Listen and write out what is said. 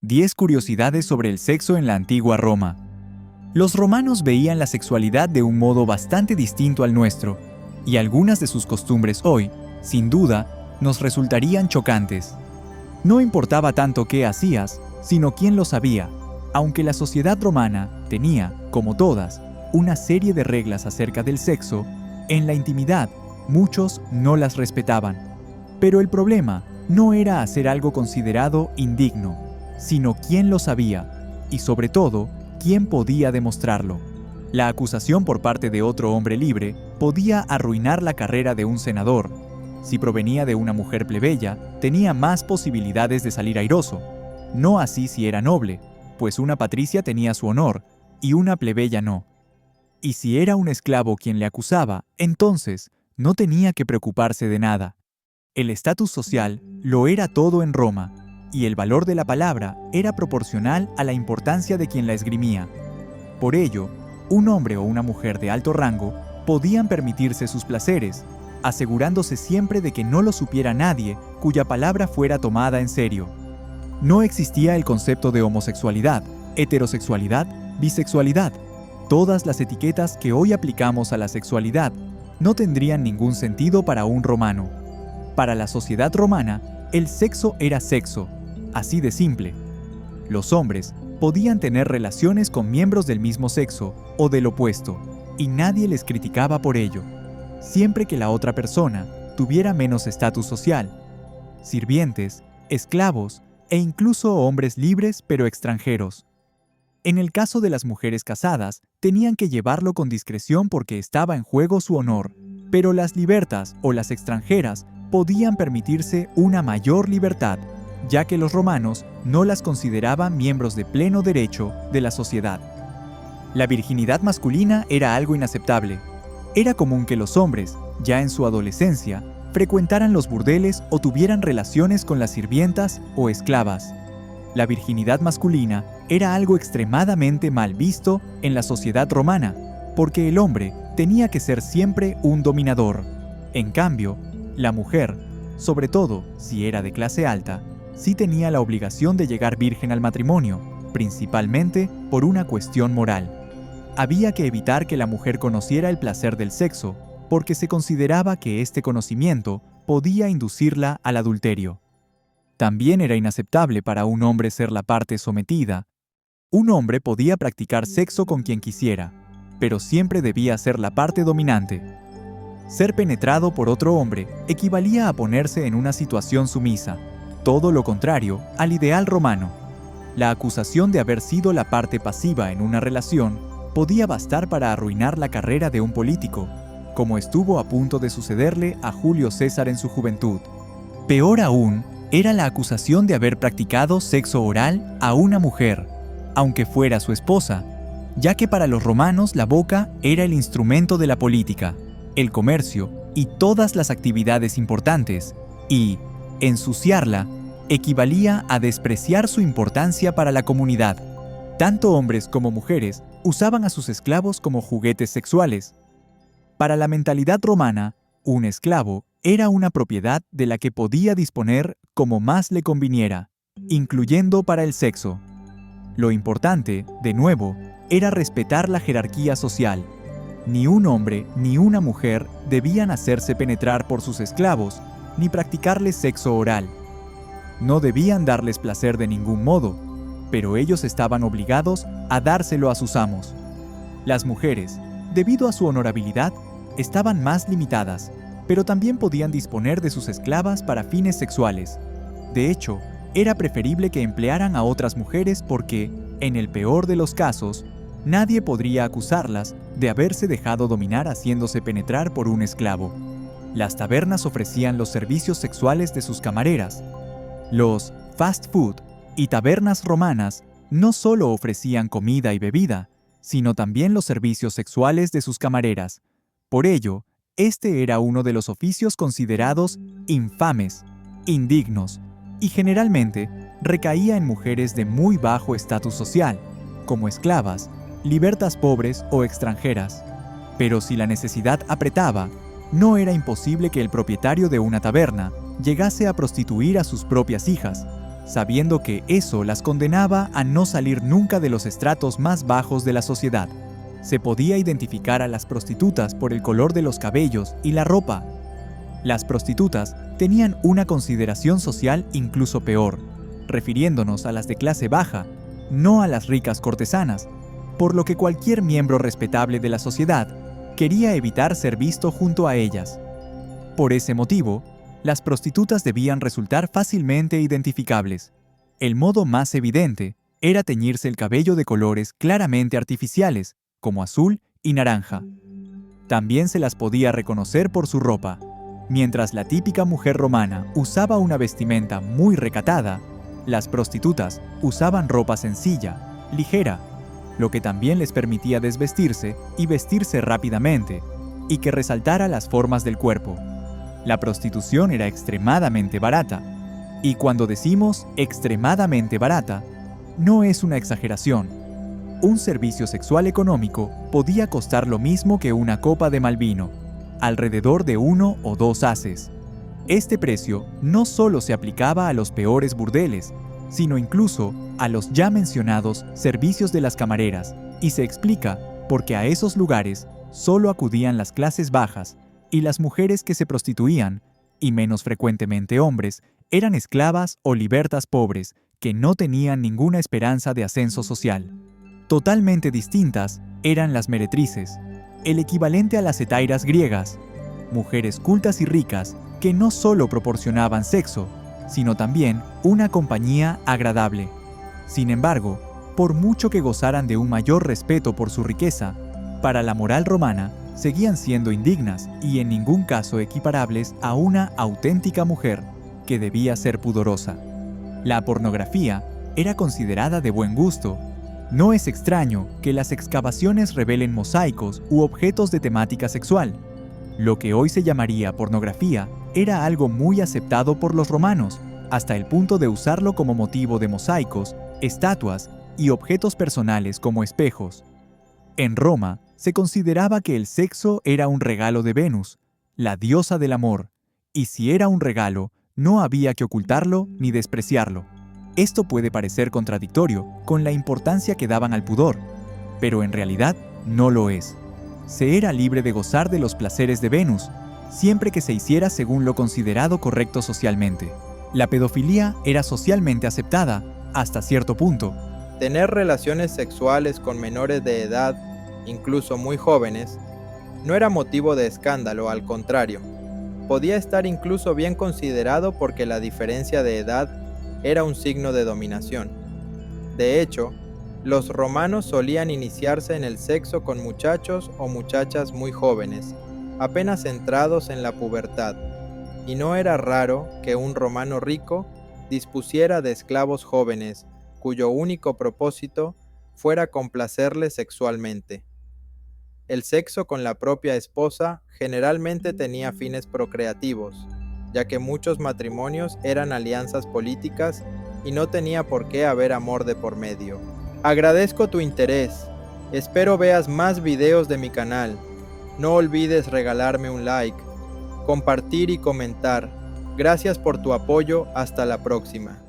10 curiosidades sobre el sexo en la antigua Roma. Los romanos veían la sexualidad de un modo bastante distinto al nuestro, y algunas de sus costumbres hoy, sin duda, nos resultarían chocantes. No importaba tanto qué hacías, sino quién lo sabía, aunque la sociedad romana tenía, como todas, una serie de reglas acerca del sexo, en la intimidad muchos no las respetaban. Pero el problema no era hacer algo considerado indigno, sino quién lo sabía, y sobre todo, quién podía demostrarlo. La acusación por parte de otro hombre libre podía arruinar la carrera de un senador. Si provenía de una mujer plebeya, tenía más posibilidades de salir airoso. No así si era noble, pues una patricia tenía su honor, y una plebeya no. Y si era un esclavo quien le acusaba, entonces no tenía que preocuparse de nada. El estatus social lo era todo en Roma, y el valor de la palabra era proporcional a la importancia de quien la esgrimía. Por ello, un hombre o una mujer de alto rango podían permitirse sus placeres, asegurándose siempre de que no lo supiera nadie cuya palabra fuera tomada en serio. No existía el concepto de homosexualidad, heterosexualidad, bisexualidad. Todas las etiquetas que hoy aplicamos a la sexualidad no tendrían ningún sentido para un romano. Para la sociedad romana, el sexo era sexo, así de simple. Los hombres podían tener relaciones con miembros del mismo sexo o del opuesto, y nadie les criticaba por ello, siempre que la otra persona tuviera menos estatus social. Sirvientes, esclavos e incluso hombres libres pero extranjeros. En el caso de las mujeres casadas, tenían que llevarlo con discreción porque estaba en juego su honor, pero las libertas o las extranjeras podían permitirse una mayor libertad, ya que los romanos no las consideraban miembros de pleno derecho de la sociedad. La virginidad masculina era algo inaceptable. Era común que los hombres, ya en su adolescencia, frecuentaran los burdeles o tuvieran relaciones con las sirvientas o esclavas. La virginidad masculina era algo extremadamente mal visto en la sociedad romana, porque el hombre tenía que ser siempre un dominador. En cambio, la mujer, sobre todo si era de clase alta, sí tenía la obligación de llegar virgen al matrimonio, principalmente por una cuestión moral. Había que evitar que la mujer conociera el placer del sexo, porque se consideraba que este conocimiento podía inducirla al adulterio. También era inaceptable para un hombre ser la parte sometida. Un hombre podía practicar sexo con quien quisiera, pero siempre debía ser la parte dominante. Ser penetrado por otro hombre equivalía a ponerse en una situación sumisa, todo lo contrario al ideal romano. La acusación de haber sido la parte pasiva en una relación podía bastar para arruinar la carrera de un político, como estuvo a punto de sucederle a Julio César en su juventud. Peor aún, era la acusación de haber practicado sexo oral a una mujer, aunque fuera su esposa, ya que para los romanos la boca era el instrumento de la política, el comercio y todas las actividades importantes, y ensuciarla equivalía a despreciar su importancia para la comunidad. Tanto hombres como mujeres usaban a sus esclavos como juguetes sexuales. Para la mentalidad romana, un esclavo era una propiedad de la que podía disponer como más le conviniera, incluyendo para el sexo. Lo importante, de nuevo, era respetar la jerarquía social. Ni un hombre ni una mujer debían hacerse penetrar por sus esclavos, ni practicarles sexo oral. No debían darles placer de ningún modo, pero ellos estaban obligados a dárselo a sus amos. Las mujeres, debido a su honorabilidad, estaban más limitadas, pero también podían disponer de sus esclavas para fines sexuales. De hecho, era preferible que emplearan a otras mujeres porque, en el peor de los casos, nadie podría acusarlas de haberse dejado dominar haciéndose penetrar por un esclavo. Las tabernas ofrecían los servicios sexuales de sus camareras. Los fast food y tabernas romanas no solo ofrecían comida y bebida, sino también los servicios sexuales de sus camareras. Por ello, este era uno de los oficios considerados infames, indignos, y generalmente recaía en mujeres de muy bajo estatus social, como esclavas, libertas pobres o extranjeras. Pero si la necesidad apretaba, no era imposible que el propietario de una taberna llegase a prostituir a sus propias hijas, sabiendo que eso las condenaba a no salir nunca de los estratos más bajos de la sociedad. Se podía identificar a las prostitutas por el color de los cabellos y la ropa. Las prostitutas tenían una consideración social incluso peor, refiriéndonos a las de clase baja, no a las ricas cortesanas, por lo que cualquier miembro respetable de la sociedad quería evitar ser visto junto a ellas. Por ese motivo, las prostitutas debían resultar fácilmente identificables. El modo más evidente era teñirse el cabello de colores claramente artificiales, como azul y naranja. También se las podía reconocer por su ropa. Mientras la típica mujer romana usaba una vestimenta muy recatada, las prostitutas usaban ropa sencilla, ligera, lo que también les permitía desvestirse y vestirse rápidamente, y que resaltara las formas del cuerpo. La prostitución era extremadamente barata, y cuando decimos extremadamente barata, no es una exageración. Un servicio sexual económico podía costar lo mismo que una copa de mal vino, alrededor de 1 o 2 haces. Este precio no solo se aplicaba a los peores burdeles, sino incluso a los ya mencionados servicios de las camareras, y se explica porque a esos lugares solo acudían las clases bajas, y las mujeres que se prostituían, y menos frecuentemente hombres, eran esclavas o libertas pobres que no tenían ninguna esperanza de ascenso social. Totalmente distintas eran las meretrices, el equivalente a las hetairas griegas, mujeres cultas y ricas que no solo proporcionaban sexo, sino también una compañía agradable. Sin embargo, por mucho que gozaran de un mayor respeto por su riqueza, para la moral romana seguían siendo indignas y en ningún caso equiparables a una auténtica mujer que debía ser pudorosa. La pornografía era considerada de buen gusto. No es extraño que las excavaciones revelen mosaicos u objetos de temática sexual. Lo que hoy se llamaría pornografía era algo muy aceptado por los romanos, hasta el punto de usarlo como motivo de mosaicos, estatuas y objetos personales como espejos. En Roma, se consideraba que el sexo era un regalo de Venus, la diosa del amor, y si era un regalo, no había que ocultarlo ni despreciarlo. Esto puede parecer contradictorio con la importancia que daban al pudor, pero en realidad no lo es. Se era libre de gozar de los placeres de Venus, siempre que se hiciera según lo considerado correcto socialmente. La pedofilia era socialmente aceptada, hasta cierto punto. Tener relaciones sexuales con menores de edad, incluso muy jóvenes, no era motivo de escándalo, al contrario. Podía estar incluso bien considerado porque la diferencia de edad era un signo de dominación. De hecho, los romanos solían iniciarse en el sexo con muchachos o muchachas muy jóvenes, apenas entrados en la pubertad, y no era raro que un romano rico dispusiera de esclavos jóvenes, cuyo único propósito fuera complacerle sexualmente. El sexo con la propia esposa generalmente tenía fines procreativos, ya que muchos matrimonios eran alianzas políticas y no tenía por qué haber amor de por medio. Agradezco tu interés. Espero veas más videos de mi canal. No olvides regalarme un like, compartir y comentar. Gracias por tu apoyo. Hasta la próxima.